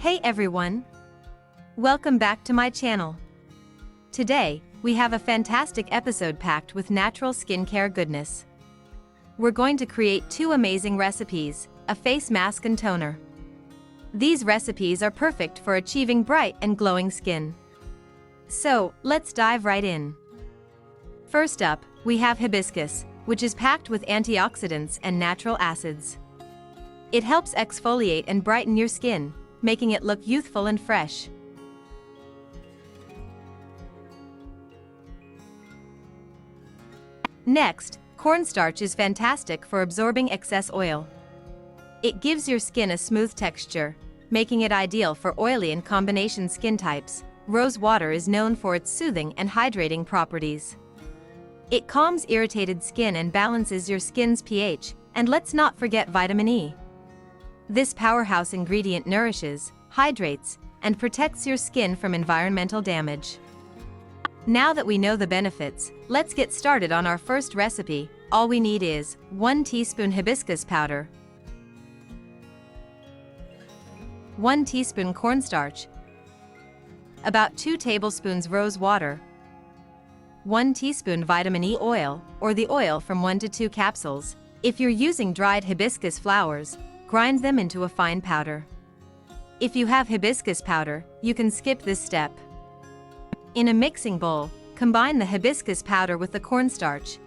Hey everyone! Welcome back to my channel. Today, we have a fantastic episode packed with natural skincare goodness. We're going to create two amazing recipes, a face mask and toner. These recipes are perfect for achieving bright and glowing skin. So, let's dive right in. First up, we have hibiscus, which is packed with antioxidants and natural acids. It helps exfoliate and brighten your skin, making it look youthful and fresh. Next, cornstarch is fantastic for absorbing excess oil. It gives your skin a smooth texture, making it ideal for oily and combination skin types. Rose water is known for its soothing and hydrating properties. It calms irritated skin and balances your skin's pH, and let's not forget vitamin E. This powerhouse ingredient nourishes, hydrates, and protects your skin from environmental damage. Now that we know the benefits, let's get started on our first recipe. All we need is 1 teaspoon hibiscus powder, 1 teaspoon cornstarch, about 2 tablespoons rose water, 1 teaspoon vitamin E oil, or the oil from 1 to 2 capsules. If you're using dried hibiscus flowers, grind them into a fine powder. If you have hibiscus powder, you can skip this step. In a mixing bowl, combine the hibiscus powder with the cornstarch.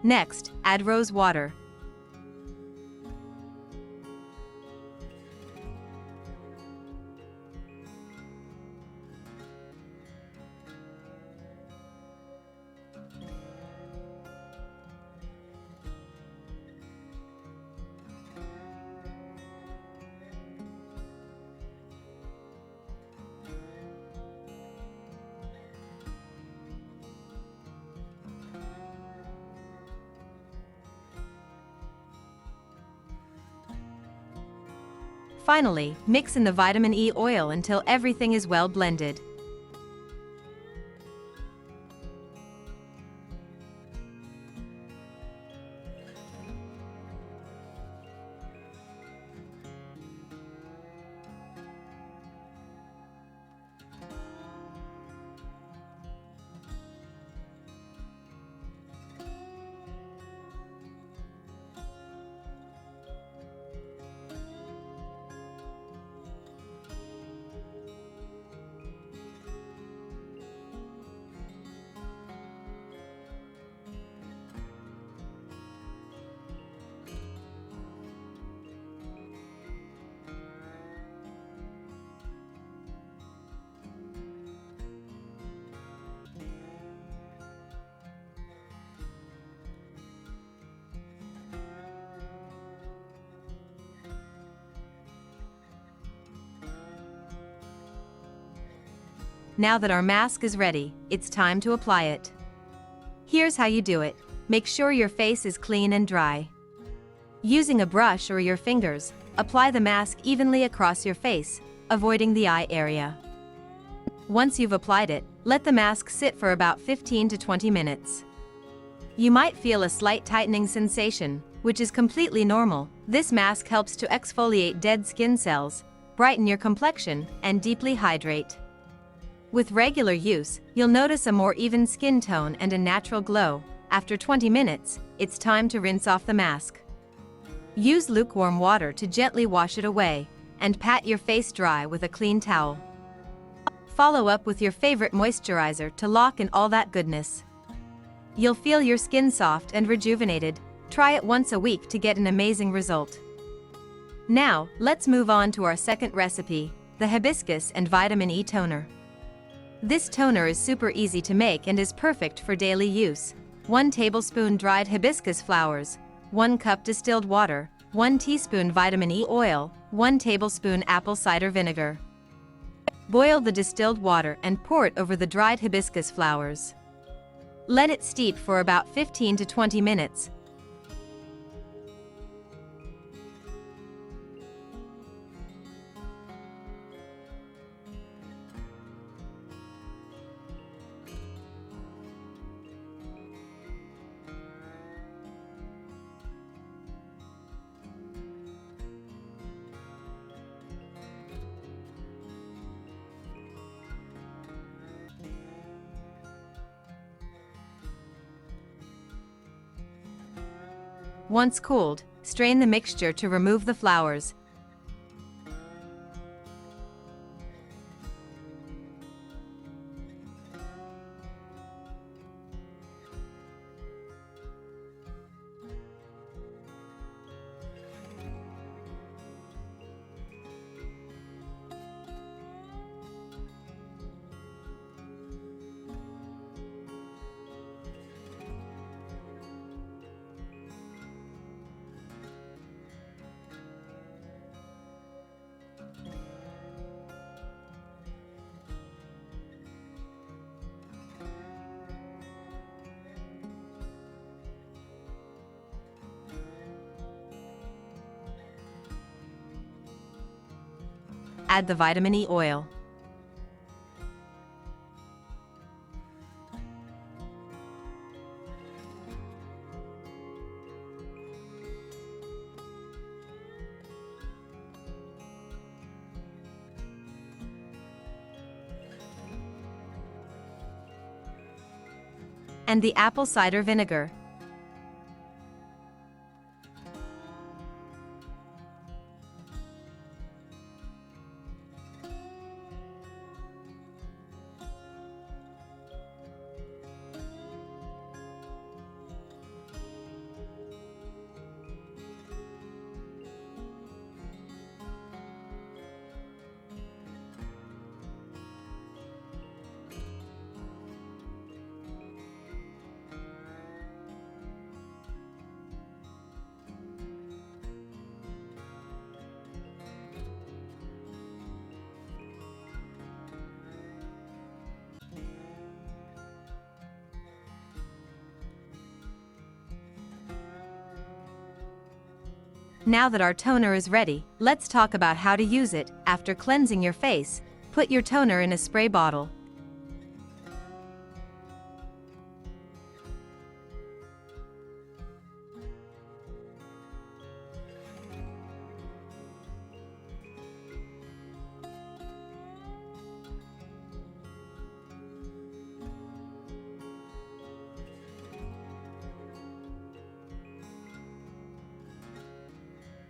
Next, add rose water. Finally, mix in the vitamin E oil until everything is well blended. Now that our mask is ready, it's time to apply it. Here's how you do it. Make sure your face is clean and dry. Using a brush or your fingers, apply the mask evenly across your face, avoiding the eye area. Once you've applied it, let the mask sit for about 15 to 20 minutes. You might feel a slight tightening sensation, which is completely normal. This mask helps to exfoliate dead skin cells, brighten your complexion, and deeply hydrate. With regular use, you'll notice a more even skin tone and a natural glow. After 20 minutes, it's time to rinse off the mask. Use lukewarm water to gently wash it away, and pat your face dry with a clean towel. Follow up with your favorite moisturizer to lock in all that goodness. You'll feel your skin soft and rejuvenated. Try it once a week to get an amazing result. Now, let's move on to our second recipe, the Hibiscus and Vitamin E Toner. This toner is super easy to make and is perfect for daily use. 1 tablespoon dried hibiscus flowers, 1 cup distilled water, 1 teaspoon vitamin E oil, 1 tablespoon apple cider vinegar. Boil the distilled water and pour it over the dried hibiscus flowers. Let it steep for about 15 to 20 minutes. Once cooled, strain the mixture to remove the flowers. Add the vitamin E oil. And the apple cider vinegar. Now that our toner is ready, let's talk about how to use it. After cleansing your face, put your toner in a spray bottle.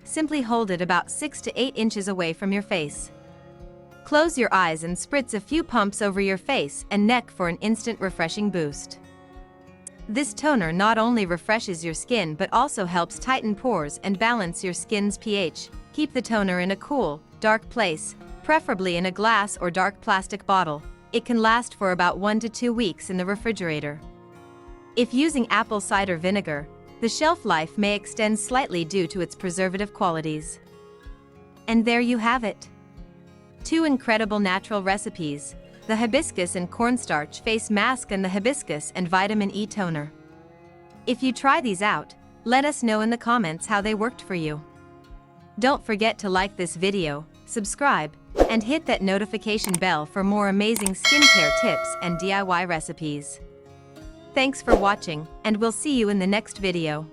Simply hold it about 6 to 8 inches away from your face. Close your eyes and spritz a few pumps over your face and neck for an instant refreshing boost. This toner not only refreshes your skin but also helps tighten pores and balance your skin's pH. Keep the toner in a cool, dark place, preferably in a glass or dark plastic bottle. It can last for about 1 to 2 weeks in the refrigerator. If using apple cider vinegar, the shelf life may extend slightly due to its preservative qualities. And there you have it. 2 incredible natural recipes, the hibiscus and cornstarch face mask and the hibiscus and vitamin E toner. If you try these out, let us know in the comments how they worked for you. Don't forget to like this video, subscribe, and hit that notification bell for more amazing skincare tips and DIY recipes. Thanks for watching, and we'll see you in the next video.